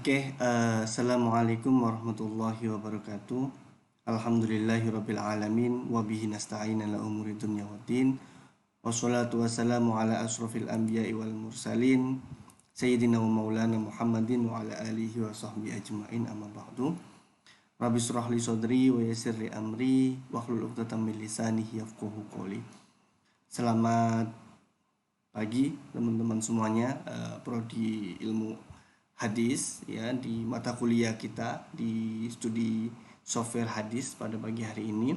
Assalamualaikum warahmatullahi wabarakatuh. Alhamdulillahirabbil alamin wa bihi nasta'in ala umuri dunya waddin. Wassalatu wassalamu ala asrofil anbiya'i wal mursalin sayyidina wa maulana Muhammadin wa ala alihi wa sahbihi ajmain, amma ba'du. Rabbi shrah li sadri wa yassir li amri wahlul 'uqdatam min lisani yafqahu qawli. Selamat pagi teman-teman semuanya, prodi ilmu hadis ya di mata kuliah kita di studi software hadis pada pagi hari ini.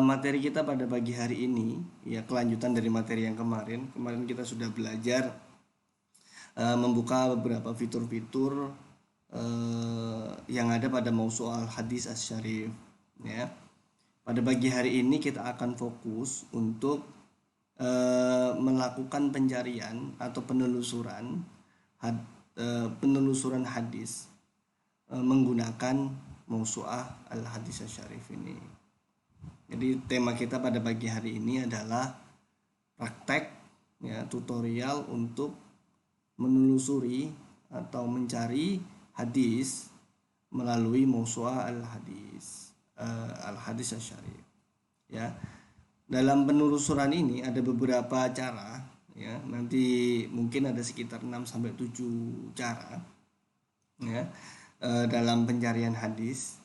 Materi kita pada pagi hari ini ya kelanjutan dari materi yang kemarin. Kemarin kita sudah belajar membuka beberapa fitur-fitur yang ada pada mausu'al hadis asy-syarif ya. Pada pagi hari ini kita akan fokus untuk melakukan pencarian atau penelusuran hadis menggunakan mausu'ah al-hadis asy-syarif ini. Jadi tema kita pada pagi hari ini adalah praktek ya, tutorial untuk menelusuri atau mencari hadis melalui mausu'ah al-hadis asy-syarif ya. Dalam penelusuran ini ada beberapa cara ya, nanti mungkin ada sekitar 6 sampai 7 cara ya dalam pencarian hadis.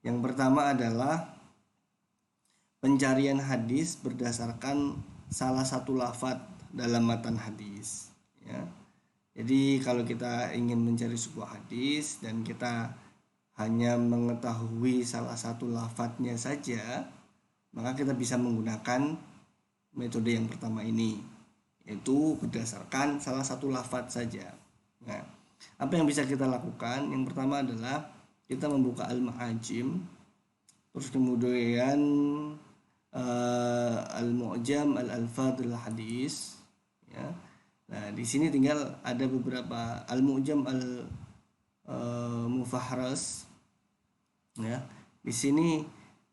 Yang pertama adalah pencarian hadis berdasarkan salah satu lafadz dalam matan hadis ya. Jadi kalau kita ingin mencari sebuah hadis dan kita hanya mengetahui salah satu lafadznya saja, maka kita bisa menggunakan metode yang pertama ini, yaitu berdasarkan salah satu lafadz saja. Nah, apa yang bisa kita lakukan? Yang pertama adalah kita membuka al-ma'ajim, terus kemudian al-mu'jam al-alfadul hadis ya. Nah, di sini tinggal ada beberapa al-mu'jam al-mufahras ya. Di sini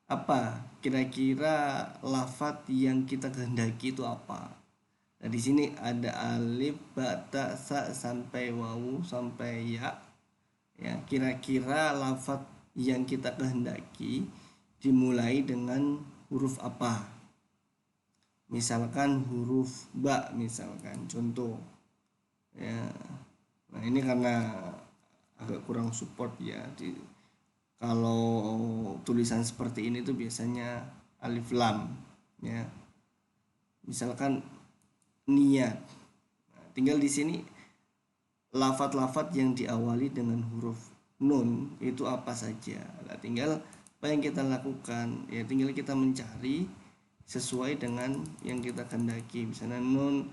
apa kira-kira lafadz yang kita kehendaki itu apa? Nah, di sini ada alif, ba, ta, sa sampai wawu sampai ya. Ya, kira-kira lafadz yang kita kehendaki dimulai dengan huruf apa? Misalkan huruf ba, misalkan contoh. Ya. Nah, ini karena agak kurang support ya. Kalau tulisan seperti ini tuh biasanya alif lam ya. Misalkan niat. Nah, tinggal di sini lafadz-lafadz yang diawali dengan huruf nun itu apa saja. Nah, tinggal apa yang kita lakukan ya, tinggal kita mencari sesuai dengan yang kita kehendaki. Misalnya nun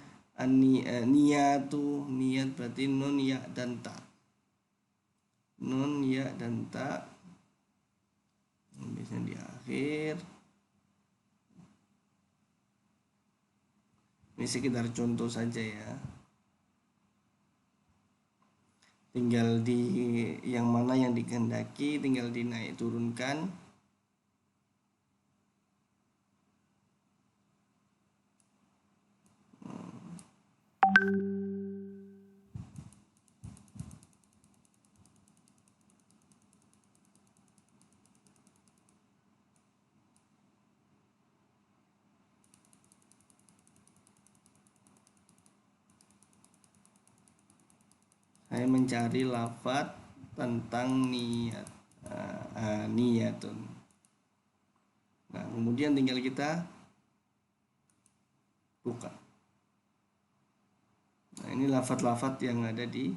niyatu, niat berarti nun ya dan ta. Nun ya dan ta biasanya di akhir. Ini sekitar contoh saja ya. Tinggal di yang mana yang dikehendaki tinggal dinaik turunkan. Saya mencari lafadz tentang niat, niyatun. Nah, kemudian tinggal kita buka. Nah, ini lafadz-lafadz yang ada di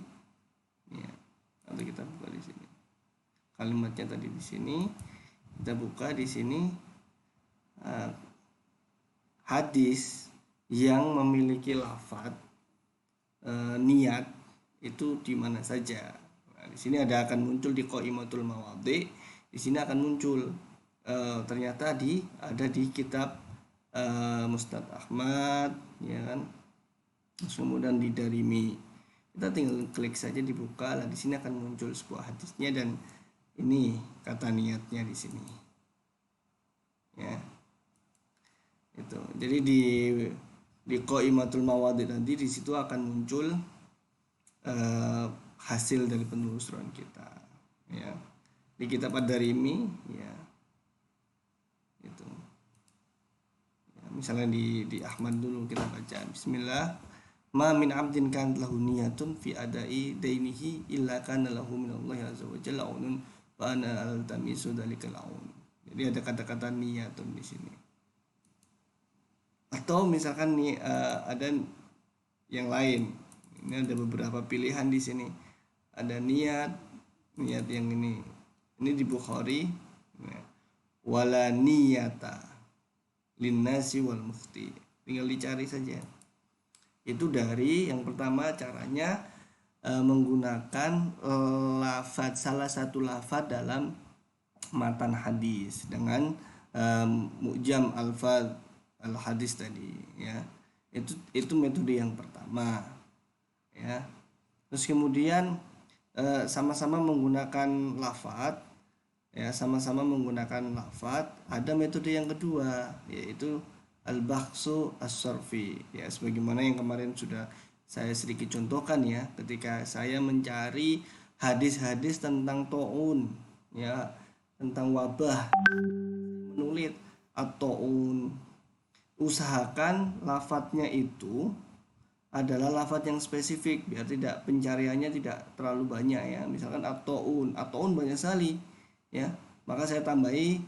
niat. Nanti kita buka di sini. Kalimatnya tadi di sini, kita buka di sini hadis yang memiliki lafadz niat itu di mana saja. Nah, di sini akan muncul di qaimatul mawadhi. Di sini akan muncul ternyata ada di kitab Musnad Ahmad ya kan. Kemudian di Darimi. Kita tinggal klik saja dibuka, lah di sini akan muncul sebuah hadisnya dan ini kata niatnya di sini. Ya. Itu. Jadi di qaimatul mawadhi nanti di situ akan muncul hasil dari penelusuran kita, ya. Di kitab Ad-Darimi, ya, itu. Ya, misalnya di Ahmad dulu kita baca Bismillah, ma min abdin kan lahu niyatun fi adai dainihi illa kana lahu minallahi azza wa jalla aunun wa ana altamisu dalikal aun. Jadi ada kata-kata niyatun di sini. Atau misalkan nih ada yang lain. Ini ada beberapa pilihan di sini. Ada niat yang ini di Bukhari, ya. Wala niyata linnasi wal mufti. Tinggal dicari saja. Itu dari yang pertama caranya menggunakan lafaz, salah satu lafaz dalam matan hadis dengan mu'jam alfaz al hadis tadi, ya. Itu metode yang pertama, ya. Terus kemudian sama-sama menggunakan lafaz, ya, sama-sama menggunakan lafaz. Ada metode yang kedua, yaitu al-bahsu as-sarfi, ya, sebagaimana yang kemarin sudah saya sedikit contohkan, ya, ketika saya mencari hadis-hadis tentang taun, ya, tentang wabah, menulis at-taun, usahakan lafadznya itu adalah lafadz yang spesifik biar tidak pencariannya tidak terlalu banyak, ya. Misalkan at-taun banyak sekali, ya, maka saya tambahi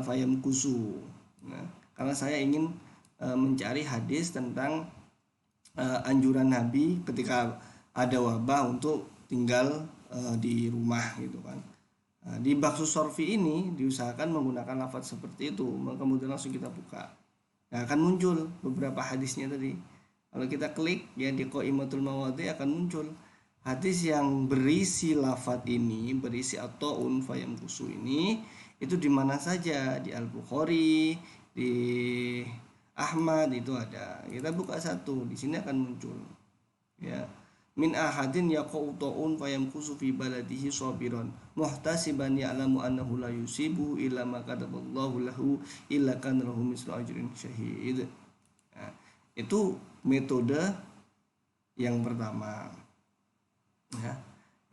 fayam kusu, nah, karena saya ingin mencari hadis tentang anjuran Nabi ketika ada wabah untuk tinggal di rumah, gitu kan. Di baksus sorfi ini diusahakan menggunakan lafadz seperti itu, kemudian langsung kita buka, nah, akan muncul beberapa hadisnya tadi. Kalau kita klik, ya, di Qaimatul Mawadhi akan muncul hadis yang berisi lafadz ini, berisi at-taun fayam kusu ini, itu di mana saja, di Al-Bukhari, di Ahmad itu ada. Kita buka satu, di sini akan muncul, ya. Min ahadin yaqau taun fayam kusu fi baladihi sabiran muhtasiban ya'lamu annahu la yusibu illa ma kataballahu lahu illa kana lahu mislu ajrin syahid. Nah, itu metode yang pertama, ya.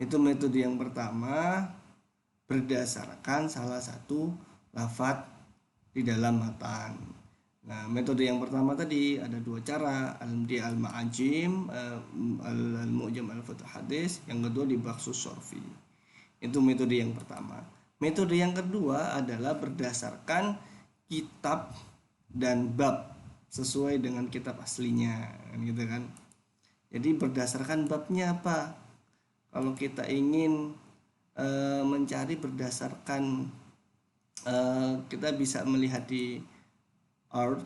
Itu metode yang pertama berdasarkan salah satu lafadz di dalam matan. Nah, metode yang pertama tadi ada dua cara, di al-ma'ajim, al-mu'jam al-fath hadis, yang kedua di baksus sorfi. Itu metode yang pertama. Metode yang kedua adalah berdasarkan kitab dan bab sesuai dengan kitab aslinya, gitu kan. Jadi berdasarkan babnya apa? Kalau kita ingin mencari berdasarkan, kita bisa melihat di art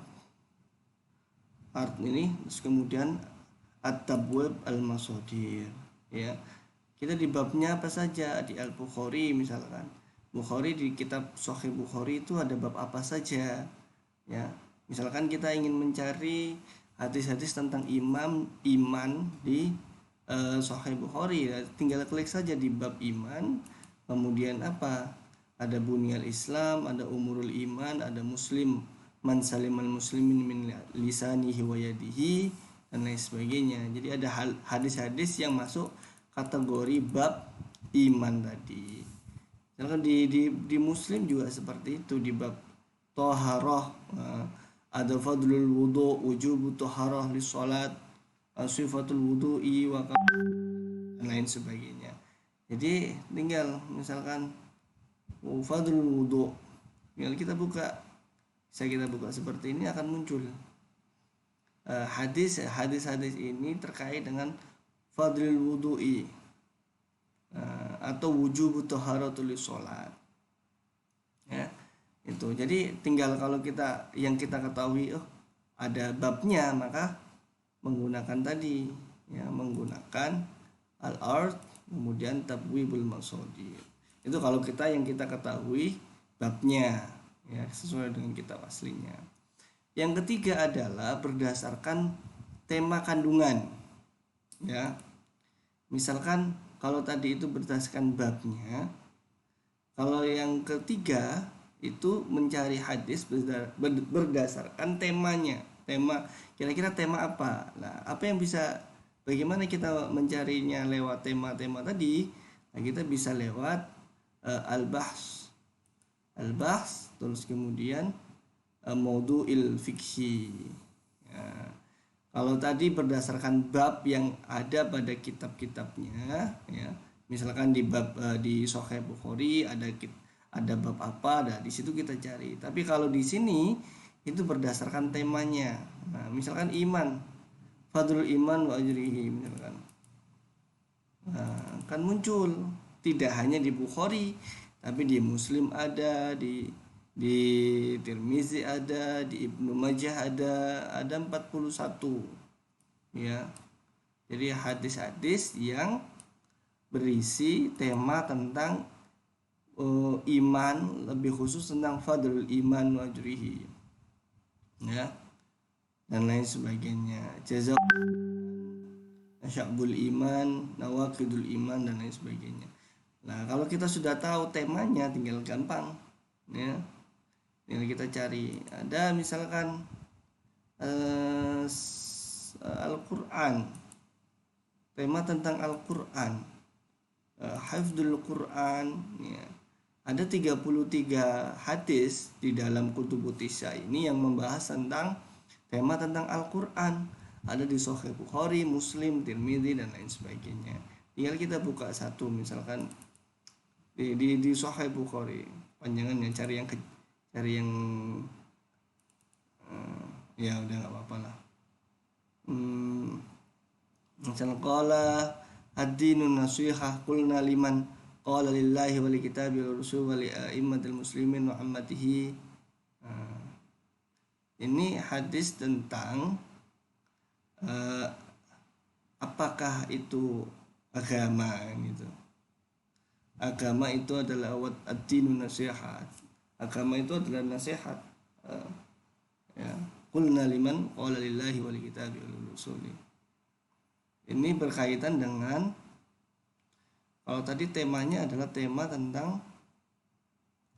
ini, terus kemudian at-tabwab al-masadir, ya. Kita di babnya apa saja, di Al-Bukhari misalkan. Bukhari, di kitab Sahih Bukhari itu ada bab apa saja, ya. Misalkan kita ingin mencari hadis-hadis tentang iman di Sahih Bukhari, ya, tinggal klik saja di bab iman, kemudian apa? Ada bunyal Islam, ada umurul iman, ada muslim man salimal muslimin min lisanihi wa yadihi, dan lain sebagainya. Jadi ada hadis-hadis yang masuk kategori bab iman tadi. Misalkan di muslim juga seperti itu, di bab thaharah, ada fadlul wudu, wujub thaharah li salat, sifatul wudu'i wa dan lain sebagainya. Jadi tinggal misalkan fadlul wudu, tinggal kita buka, kita buka seperti ini, akan muncul hadis ini terkait dengan fadlul wudu'i atau wujub taharatul sholat, ya. Itu jadi tinggal kalau kita ketahui ada babnya, maka menggunakan tadi, ya, menggunakan al-ard kemudian tabwibul masadir. Itu kalau yang kita ketahui babnya, ya, sesuai dengan kitab aslinya. Yang ketiga adalah berdasarkan tema kandungan, ya. Misalkan kalau tadi itu berdasarkan babnya, kalau yang ketiga itu mencari hadis berdasarkan temanya. Tema, kira-kira tema apa? Nah, apa yang bisa bagaimana kita mencarinya lewat tema-tema tadi? Nah, kita bisa lewat al-bahs. Al-bahs terus kemudian maudu'il fikhi. Ya. Kalau tadi berdasarkan bab yang ada pada kitab-kitabnya, ya, misalkan di bab di Sahih Bukhari ada bab apa, ada di situ kita cari. Tapi kalau di sini itu berdasarkan temanya. Nah, misalkan iman, fadlul iman wa ajrihi, misalkan. Nah, kan muncul tidak hanya di Bukhari, tapi di Muslim ada, di Tirmizi ada, di Ibnu Majah ada 41, ya. Jadi hadis-hadis yang berisi tema tentang iman, lebih khusus tentang fadlul iman wa ajrihi, ya, dan lain sebagainya. Sya'bul iman, nawaqidul iman, dan lain sebagainya. Nah, kalau kita sudah tahu temanya, tinggal gampang, ya. Tinggal kita cari. Ada misalkan Al-Quran, tema tentang Al-Quran, hafdzul Quran, ya. Ada 33 hadis di dalam kutubut tis'a ini yang membahas tentang tema tentang Al-Quran. Ada di Sahih Bukhari, Muslim, Tirmidzi, dan lain sebagainya. Tinggal kita buka satu, misalkan di Sahih Bukhari, panjangannya cari yang ya udah nggak apa-apa lah. Misalnya qala ad-dinun nasihah qulna liman qala lillahi wa li kitabihi wa rasul wa li a'immatil muslimin wa ammatihi. Ini hadis tentang apakah itu agama gitu. Agama itu adalah ad-dinun nasihat. Agama itu adalah nasihat. Ya. Qulna liman qala lillahi wa li kitabihi wa rasuli. Ini berkaitan dengan, kalau tadi temanya adalah tema tentang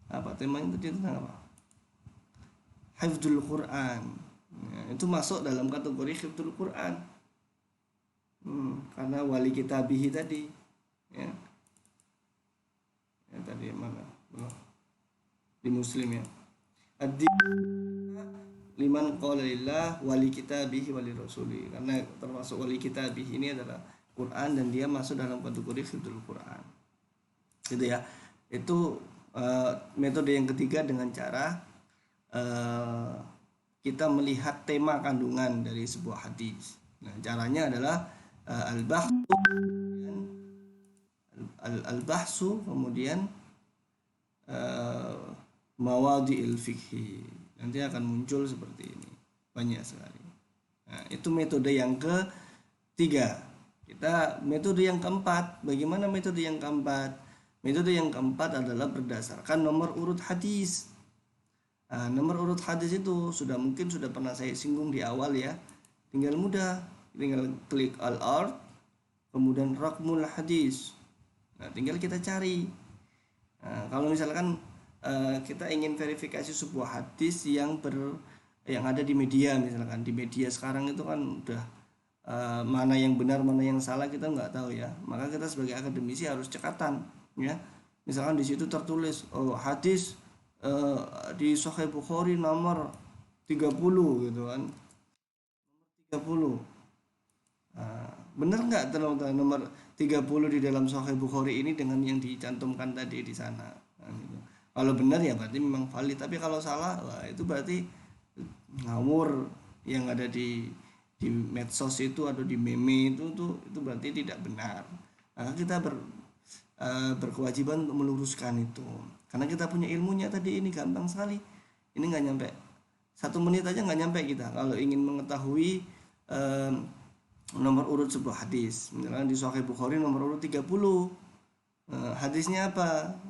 apa? Temanya tadi tentang apa? Hifdzul Quran. Ya, itu masuk dalam kategori hifdzul Quran. Karena wali kitabihi tadi, ya. Ya tadi mana? Di Muslim, ya. Ad-din liman qala lillah wali kitabihi wali rasuli, karena termasuk wali kitabih ini adalah Quran dan dia masuk dalam kategori hifdzul Quran, gitu ya. Itu metode yang ketiga dengan cara kita melihat tema kandungan dari sebuah hadis. Nah, caranya adalah al-bahsu, kemudian mawadhi'il fikhi. Nanti akan muncul seperti ini, banyak sekali. Nah, itu metode yang ketiga. Kita metode yang keempat. Bagaimana metode yang keempat? Metode yang keempat adalah berdasarkan nomor urut hadis. Nah, nomor urut hadis itu mungkin sudah pernah saya singgung di awal, ya. Tinggal klik al-art, kemudian rakmul hadis. Nah, tinggal kita cari. Nah, kalau misalkan kita ingin verifikasi sebuah hadis yang ada di media, misalkan di media sekarang itu kan udah mana yang benar mana yang salah kita nggak tahu, ya. Maka kita sebagai akademisi harus cekatan, ya. Misalkan di situ tertulis hadis di Sahih Bukhari nomor 30 gitu kan, nomor 30. Benar nggak nomor 30 di dalam Sahih Bukhari ini dengan yang dicantumkan tadi di sana? Nah, gitu. Kalau benar ya berarti memang valid, tapi kalau salah, wah, itu berarti ngawur yang ada di medsos itu atau di meme itu berarti tidak benar. Nah, kita berkewajiban untuk meluruskan itu, karena kita punya ilmunya tadi. Ini gampang sekali, ini nggak nyampe 1 menit aja, nggak nyampe kita kalau ingin mengetahui nomor urut sebuah hadis. Misalkan di Sahih Bukhari nomor urut 30, hadisnya apa?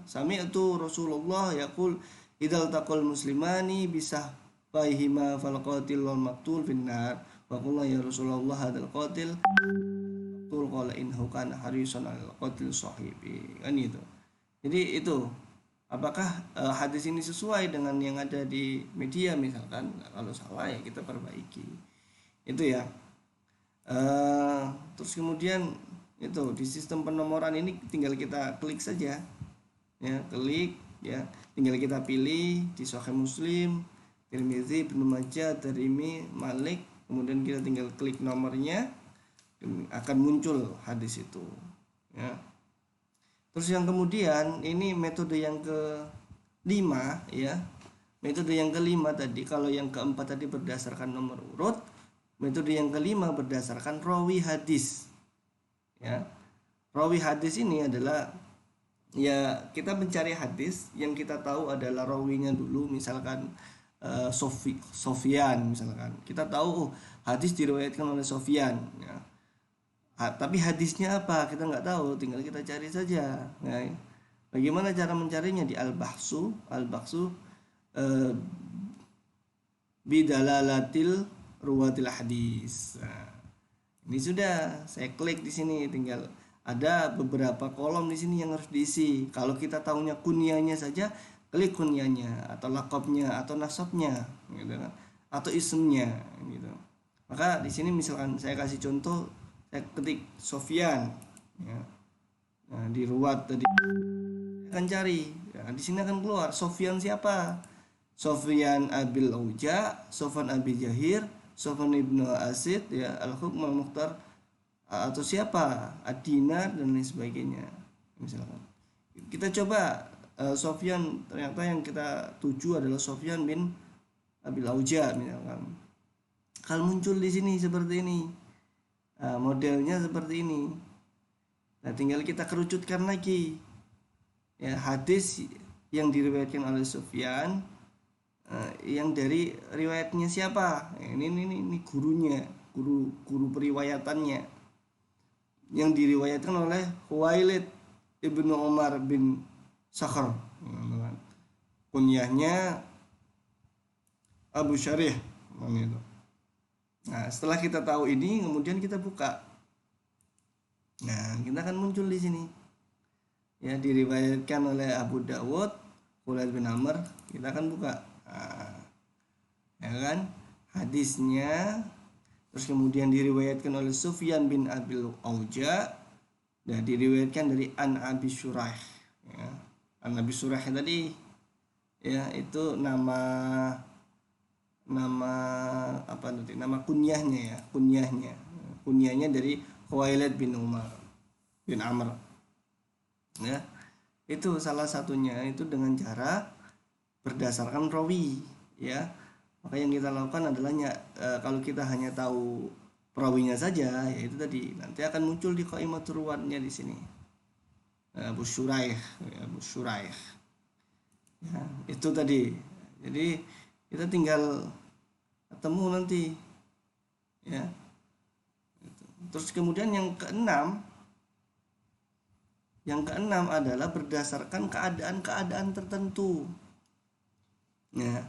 Sami'tu Rasulullah yaqul idzal taqal muslimani bisahfaihima fal qatil wal maqtul finnar wa qala ya Rasulullah hadzal qatil maqtul qala innahu kana harisan al qatil sahibi, kan itu. Jadi itu, apakah hadis ini sesuai dengan yang ada di media misalkan? Nah, kalau salah ya kita perbaiki. Itu, ya. Terus kemudian itu di sistem penomoran ini tinggal kita klik saja, ya klik, ya tinggal kita pilih di Sahih Muslim, Tirmizi, Ibnu Majah, Darimi, Malik, kemudian kita tinggal klik nomornya, akan muncul hadis itu, ya. Terus yang kemudian ini metode yang kelima, ya. Metode yang kelima tadi, kalau yang keempat tadi berdasarkan nomor urut, metode yang kelima berdasarkan rawi hadis, ya. Rawi hadis ini adalah, ya kita mencari hadis yang kita tahu adalah rawinya dulu, misalkan Sofyan, misalkan kita tahu hadis diriwayatkan oleh Sofyan, ya. Tapi hadisnya apa kita nggak tahu, tinggal kita cari saja, ya. Bagaimana cara mencarinya? Di al-bahsu eh, bidalalatil ruwatil hadis. Nah, ini sudah saya klik di sini, tinggal ada beberapa kolom di sini yang harus diisi. Kalau kita tahunya kunyahnya saja, klik kunyahnya atau lakopnya atau nasabnya, gitu kan, atau ismnya, gitu. Maka di sini misalkan saya kasih contoh, saya ketik Sofyan, ya. Nah, di ruwat tadi akan cari, ya, di sini akan keluar Sofyan siapa? Sofyan Abil Auja, Sofyan Abi Jahir, Sofyan Ibnu Asid, ya, Al-Hukm Al-Mukhtar, atau siapa, Adina, dan lain sebagainya. Misalkan kita coba Sofyan, ternyata yang kita tuju adalah Sofyan bin Abil Auja, misalkan. Kalau muncul di sini seperti ini, modelnya seperti ini. Nah, tinggal kita kerucutkan lagi, ya, hadis yang diriwayatkan oleh Sufyan, yang dari riwayatnya siapa? Ini gurunya, guru periwayatannya, yang diriwayatkan oleh Huwailid ibnu Umar bin Sakhr, kunyahnya Abu Syarih. Nah, setelah kita tahu ini, kemudian kita buka. Nah, kita akan muncul di sini, ya, diriwayatkan oleh Abu Dawud, Huwailid bin Amr. Kita akan buka, nah, ya kan, hadisnya. Terus kemudian diriwayatkan oleh Sufyan bin Abil Auja, dan diriwayatkan dari An Abi Syuraih, ya. An Abi Syuraih tadi, ya, itu nama apa nanti, nama kunyahnya, ya, kunyahnya dari Khuwailid bin Umar bin Amr, ya. Itu salah satunya, itu dengan cara berdasarkan rawi, ya. Maka yang kita lakukan adalah kalau kita hanya tahu perawinya saja, ya itu tadi nanti akan muncul di qaimatur ruwatnya di sini, Abu Syuraih, ya, Abu Syuraih, ya, itu tadi. Jadi kita tinggal ketemu nanti, ya. Terus kemudian yang keenam adalah berdasarkan keadaan tertentu. Ya,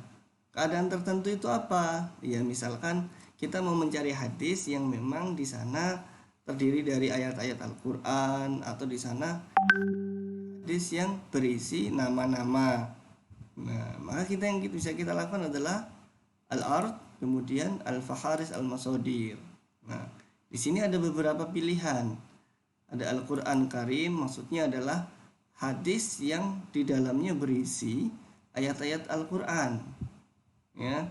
keadaan tertentu itu apa? Ya, misalkan kita mau mencari hadis yang memang di sana terdiri dari ayat-ayat Al-Qur'an, atau di sana hadis yang berisi nama-nama. Nah, maka yang bisa kita lakukan adalah al-ard, kemudian al-faharis, al-masodir. Nah, di sini ada beberapa pilihan. Ada Al-Qur'an Karim, maksudnya adalah hadis yang di dalamnya berisi ayat-ayat Al-Qur'an, ya.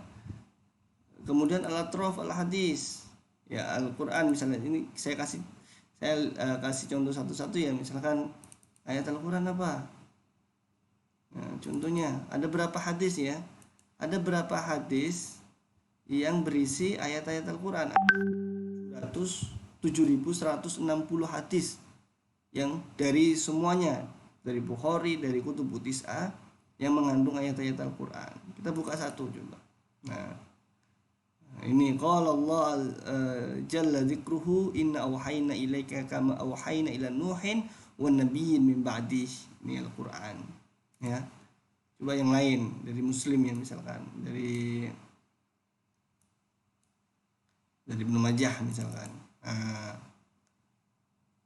Kemudian al-atraf al-hadis, ya, Al-Qur'an. Misalnya ini saya kasih contoh satu-satu, ya. Misalkan ayat Al-Qur'an apa? Nah, contohnya ada berapa hadis, ya? Ada berapa hadis yang berisi ayat-ayat Al-Qur'an? 7.160 hadis yang dari semuanya, dari Bukhari, dari Kutubut Tis'ah, yang mengandung ayat-ayat Al-Qur'an. Kita buka satu coba. Nah, ini qala Allah jalla dzikruhu inna auhayna ilaika kama auhayna ila nuhin wan nabiyyin min ba'dih. Ini Al-Qur'an, ya. Coba yang lain dari Muslim, ya, misalkan dari Ibnu Majah, misalkan.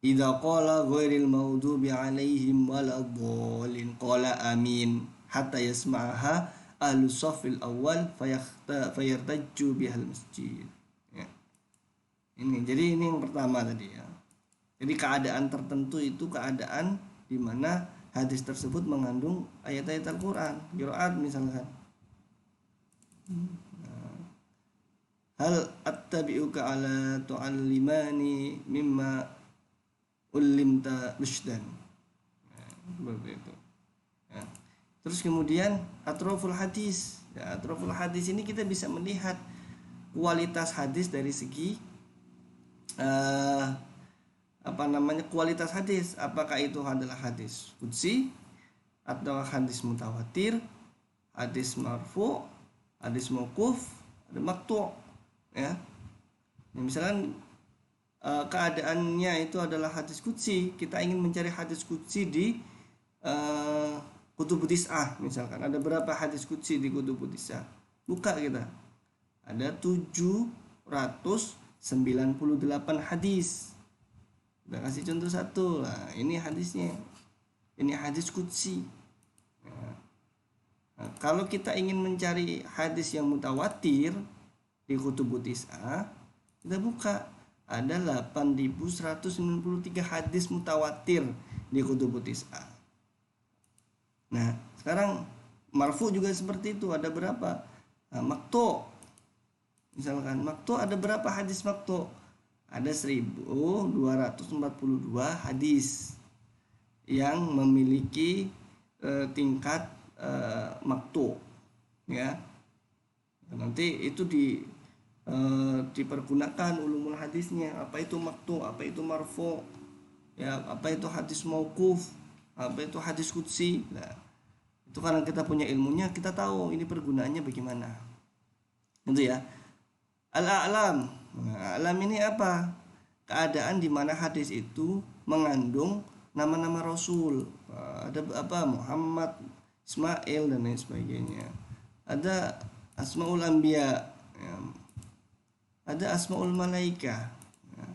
Idza qala ghairil maghdubi 'alaihim waladdallin qala amin hatta yasma'aha ahlu shafil awal fayartajju bihal masjid, ya. Jadi ini yang pertama tadi ya. Jadi keadaan tertentu itu keadaan di mana hadis tersebut mengandung ayat-ayat Al-Qur'an, qiraat misalkan. Hal attabi'uka ala tu'allimani mimma ullimta rusydan. Seperti itu. Ya. Terus kemudian atroful hadis. Ya, atroful hadis ini kita bisa melihat kualitas hadis dari segi kualitas hadis, apakah itu adalah hadis qudsi atau hadis mutawatir, hadis marfu, hadis mauquf, ada maqtu', ya. Misalkan keadaannya itu adalah hadis qudsi, kita ingin mencari hadis qudsi di kutubut tis'ah, misalkan ada berapa hadis qudsi di kutubut tis'ah, buka kita, ada 798 hadis. Udah kasih contoh satu lah, ini hadisnya, ini hadis qudsi. Nah, kalau kita ingin mencari hadis yang mutawatir di kutubut tis'ah, kita buka, ada 8.193 hadis mutawatir di kutubut tis'ah. Nah, sekarang marfu juga seperti itu, ada berapa? Nah, maqtu', misalkan maqtu' ada berapa hadis maqtu'? Ada 1.242 hadis yang memiliki tingkat maqtu', ya. Nanti itu dipergunakan ulumul hadisnya, apa itu maqtu', apa itu marfu', ya, apa itu hadis mauquf, apa itu hadis qudsi. Nah, itu karena kita punya ilmunya, kita tahu ini pergunaannya bagaimana. Gitu ya. Al-a'lam. Nah, alam ini apa? Keadaan di mana hadis itu mengandung nama-nama Rasul. Ada apa? Muhammad, Ismail dan lain sebagainya. Ada asmaul anbiya, ya. Ada asmaul malaika, ya.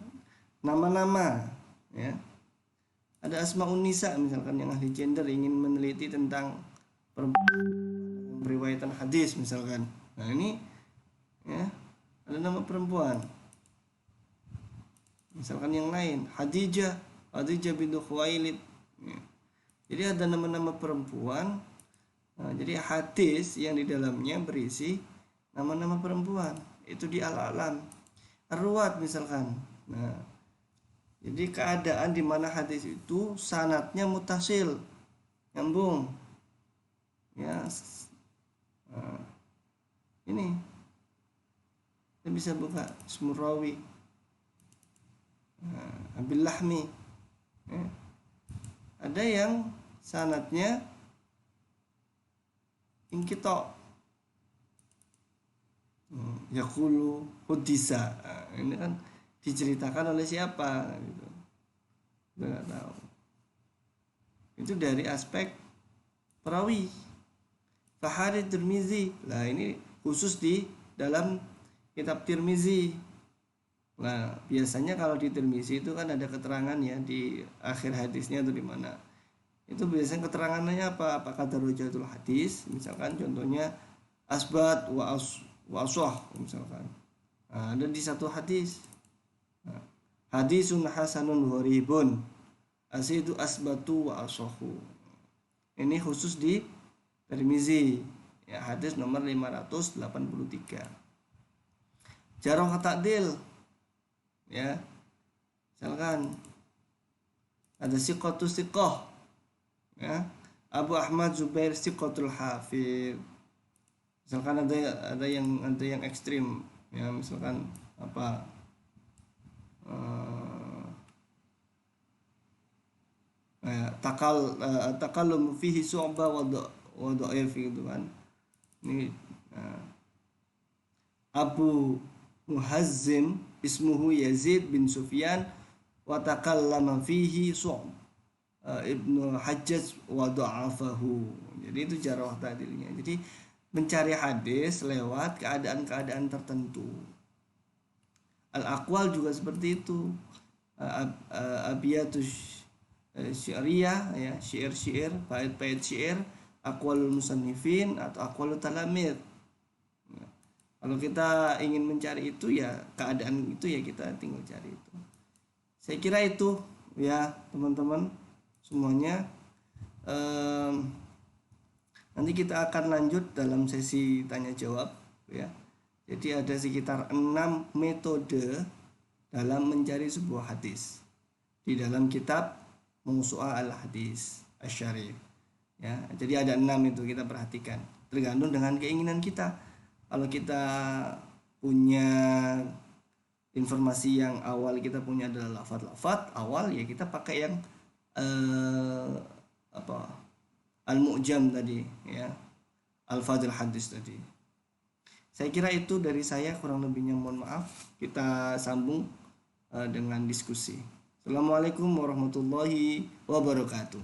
Nama-nama, ya. Ada asmaul nisa, misalkan yang ahli gender ingin meneliti tentang periwayatan hadis misalkan. Nah, ini, ya, ada nama perempuan, misalkan yang lain, Khadijah bintu Khuwailid, ya. Jadi ada nama-nama perempuan. Nah, jadi hadis yang di dalamnya berisi nama-nama perempuan, itu di al-alam. Ar-ruwat misalkan. Nah, jadi keadaan di mana hadis itu sanadnya mutasil, nyambung, ya. Nah, ini kita bisa buka Smurawi, Abil Lahmi, ya. Ada yang sanadnya inqita', yaqulu hudisa. Ini kan diceritakan oleh siapa gitu, kita nggak tahu. Itu dari aspek perawi. Fahari Tirmizi, lah ini khusus di dalam kitab Tirmizi. Nah, biasanya kalau di Tirmizi itu kan ada keterangan ya di akhir hadisnya atau di mana. Itu biasanya keterangannya apa? Apakah darajatul hadis, misalkan contohnya asbat wa asah misalkan. Nah, ada di satu hadis. Nah, hadisun hasanun gharibun, asidu asbatu wa asahu. Ini khusus di Tirmizi, ya, hadis nomor 583. Jarh ta'dil, ya, misalkan ada siqatus siqah, ya, Abu Ahmad Zubair siqatul hafid. Misalkan ada yang ekstrim, ya, misalkan apa, takallum fihi su'ba wa dha'if gitu kan. Ini Abu Muhazzim ismuhu Yazid bin Sufyan wa takallama fihi Ibnu Hajjaj wa dha'afahu. Jadi itu jarh ta'dilnya. Jadi mencari hadis lewat keadaan-keadaan tertentu. Al-aqwal juga seperti itu. Abiyatus syi'riyah, ya, syair-syair, bait-bait syair, aqwalul musannifin atau aqwalul talamid. Kalau kita ingin mencari itu ya keadaan itu ya kita tinggal cari itu. Saya kira itu ya teman-teman semuanya. Nanti kita akan lanjut dalam sesi tanya jawab ya. Jadi ada sekitar 6 metode dalam mencari sebuah hadis di dalam kitab Mawsu'ah al-Hadis Asy-Syarif ya. Jadi ada 6 itu, kita perhatikan. Tergantung dengan keinginan kita. Kalau kita punya informasi yang awal, kita punya adalah lafaz-lafaz awal, ya kita pakai yang al-mu'jam tadi ya, al-fadhil hadis tadi. Saya kira itu dari saya, kurang lebihnya mohon maaf. Kita sambung dengan diskusi. Assalamualaikum warahmatullahi wabarakatuh.